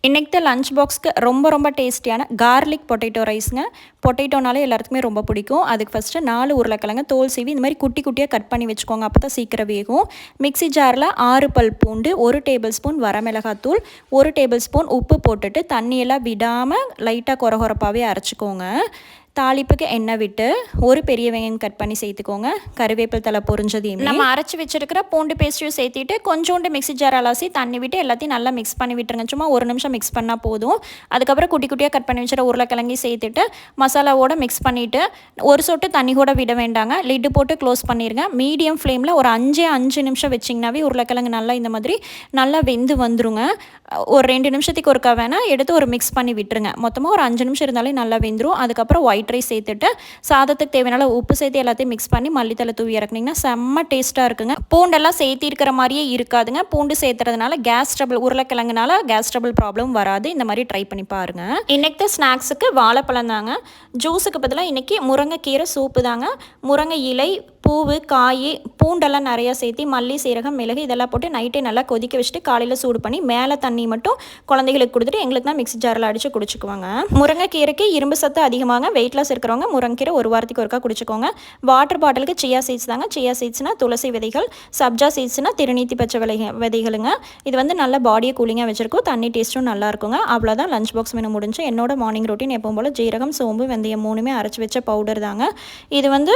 இன்றைக்கி லஞ்ச் பாக்ஸ்க்கு ரொம்ப டேஸ்டியான கார்லிக் பொட்டேட்டோ ரைஸுங்க. பொட்டேட்டோனாலே எல்லாத்துக்குமே ரொம்ப பிடிக்கும். அதுக்கு ஃபஸ்ட்டு 4 உருளைக்கிழங்கு தோல் சீவி இந்த மாதிரி குட்டி குட்டியாக கட் பண்ணி வச்சுக்கோங்க. அப்போ தான் சீக்கிரம் வேகும். மிக்ஸி ஜாரில் 6 பல் பூண்டு, 1 டேபிள் ஸ்பூன் வரமிளகாத்தூள், 1 டேபிள் ஸ்பூன் உப்பு போட்டுட்டு தண்ணியெல்லாம் விடாமல் லைட்டாக கொரகொரப்பாகவே அரைச்சிக்கோங்க. தாளிப்புக்கு எண்ணெய் விட்டு ஒரு பெரிய வெங்காயம் கட் பண்ணி சேர்த்துக்கோங்க. கருவேப்பிலை தலை பொரிஞ்சதையும் நம்ம அரைச்சி வச்சுருக்கிற பூண்டு பேஸ்ட்டையும் சேர்த்துட்டு கொஞ்சோண்டு மிக்ஸி ஜார் அலசி தண்ணி விட்டு எல்லாத்தையும் நல்லா மிக்ஸ் பண்ணி விட்டுருங்க. சும்மா 1 நிமிஷம் மிக்ஸ் பண்ணால் போதும். அதுக்கப்புறம் குட்டி குட்டியாக கட் பண்ணி வச்சுற உருளைக்கிழங்கி சேர்த்துட்டு மசாலாவோட மிக்ஸ் பண்ணிவிட்டு ஒரு சொட்டு தண்ணி கூட விட வேண்டாங்க. லிட்டு போட்டு க்ளோஸ் பண்ணிடுங்க. மீடியம் ஃப்ளேமில் ஒரு 5 நிமிஷம் வச்சிங்கனாவே உருளைக்கிழங்கு நல்லா இந்த மாதிரி நல்லா வெந்து வந்துருங்க. ஒரு 2 நிமிஷத்துக்கு ஒருக்கா வேணால் எடுத்து ஒரு மிக்ஸ் பண்ணி விட்டுருங்க. மொத்தமாக ஒரு 5 நிமிஷம் இருந்தாலே நல்லா வெந்துடும். அதுக்கப்புறம் ஒயிட் ரைஸ் சேர்த்துட்டு சாதத்துக்கு தேவையான உப்பு சேர்த்து எல்லாத்தையும் மிக்ஸ் பண்ணி மல்லித்தலை தூவி இறக்குனீங்கன்னா செம்ம டேஸ்ட்டாக இருக்குங்க. பூண்டெல்லாம் சேர்த்தி இருக்கிற மாதிரியே இருக்காதுங்க. பூண்டு சேர்த்துறதுனால கேஸ் ட்ரபிள் உருளைக்கிழங்குனால கேஸ் ட்ரபிள் ப்ராப்ளம் வராது. இந்த மாதிரி ட்ரை பண்ணி பாருங்கள். இன்றைக்கி ஸ்நாக்ஸுக்கு வாழைப்பழம் தாங்க. ஜூஸுக்கு பதிலாக இன்றைக்கி முருங்கைக்கீரை சூப்பு தாங்க. முருங்கை இலை, பூவு, காய், பூண்டெல்லாம் நிறையா சேர்த்தி மல்லி, சீரகம், மிளகு இதெல்லாம் போட்டு நைட்டே நல்லா கொதிக்க வச்சுட்டு காலையில் சூடு பண்ணி மேலே தண்ணி மட்டும் குழந்தைகளுக்கு கொடுத்துட்டு எங்களுக்கு தான் மிக்ஸி ஜாரில் அடித்து குடிச்சுக்குவாங்க. முருங்கைக்கீரைக்கு இரும்பு சத்து அதிகமாக. வெயிட் லாஸ் இருக்கிறவங்க முருங்கைக்கீரை ஒரு வாரத்துக்கு ஒருக்கா குடிச்சுக்கோங்க. வாட்டர் பாட்டிலுக்கு சியா சீட்ஸ் தாங்க. சியா சீட்ஸ்னால் துளசி விதைகள், சப்ஜா சீட்ஸ்னால் திருநீத்தி பச்சை விதைகளுங்க. இது வந்து நல்ல பாடியை கூலிங்காக வச்சுருக்கும். தண்ணி டேஸ்ட்டும் நல்லா இருக்குங்க. அவ்வளோதான் லஞ்ச் பாக்ஸ் மெனு முடிஞ்சு. என்னோட மார்னிங் ரொட்டீன் எப்பவும் போல் ஜீரகம், சோம்பு, வெந்தயம் 3மே அரைச்சி வச்ச பவுடர் தாங்க. இது வந்து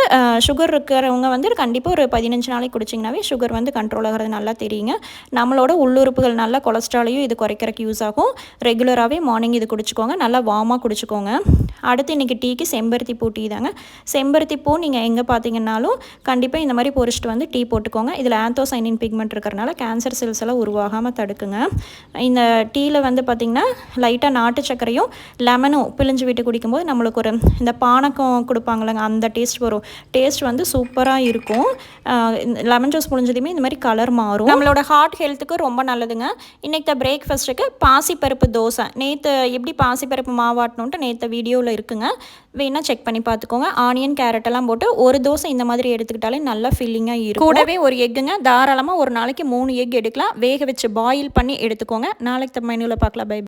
சுகர் இருக்கிறவங்க வந்து கண்டிப்பாக ஒரு 15 நாளைக்கு குடிச்சிங்கனாவே சுகர் வந்து கண்ட்ரோல் ஆகிறது நல்லா தெரியுங்க. நம்மளோட உள்ளுறுப்புகள் நல்லா கொலஸ்ட்ராலையும் இது குறைக்கிறதுக்கு யூஸ் ஆகும். ரெகுலராகவே மார்னிங் இது குடிச்சிக்கோங்க. நல்லா வார்மாக குடிச்சிக்கோங்க. அடுத்து இன்றைக்கி டீக்கு செம்பருத்தி பூ டீ தாங்க. செம்பருத்தி பூ நீங்கள் எங்கே பார்த்தீங்கன்னாலும் கண்டிப்பாக இந்த மாதிரி பொரிச்சிட்டு வந்து டீ போட்டுக்கோங்க. இதில் ஆந்தோசைனின் பிக்மெண்ட் இருக்கிறனால கேன்சர் செல்ஸ் எல்லாம் உருவாகாமல் தடுக்குங்க. இந்த டீயில் வந்து பார்த்திங்கன்னா லைட்டாக நாட்டு சர்க்கரையும் லெமனும் பிழிஞ்சு விட்டு குடிக்கும்போது நம்மளுக்கு ஒரு இந்த பானக்கம் கொடுப்பாங்களேங்க அந்த டேஸ்ட் வரும். டேஸ்ட் வந்து சூப்பராக இருக்கும். லெமன் ஜூஸ் புழிஞ்சதுமே இந்த மாதிரி கலர் மாறும். நம்மளோட ஹார்ட் ஹெல்த்துக்கு ரொம்ப நல்லதுங்க. இன்றைக்கி பிரேக்ஃபாஸ்ட்டுக்கு பாசிப்பருப்பு தோசை. நேற்று எப்படி பாசிப்பருப்பு மாவாட்டணுன்ட்டு நேற்று வீடியோவில் இருக்குங்க. வேணால் செக் பண்ணி பார்த்துக்கோங்க. ஆனியன், கேரட் எல்லாம் போட்டு ஒரு தோசை இந்த மாதிரி எடுத்துக்கிட்டாலே நல்லா ஃபில்லிங்காக இருக்கும். கூடவே ஒரு எக்குங்க. தாராளமாக ஒரு நாளைக்கு 3 எக் எடுக்கலாம். வேக வச்சு பாயில் பண்ணி எடுத்துக்கோங்க. நாளைக்கு மெனுவில் பார்க்கலாம். பை.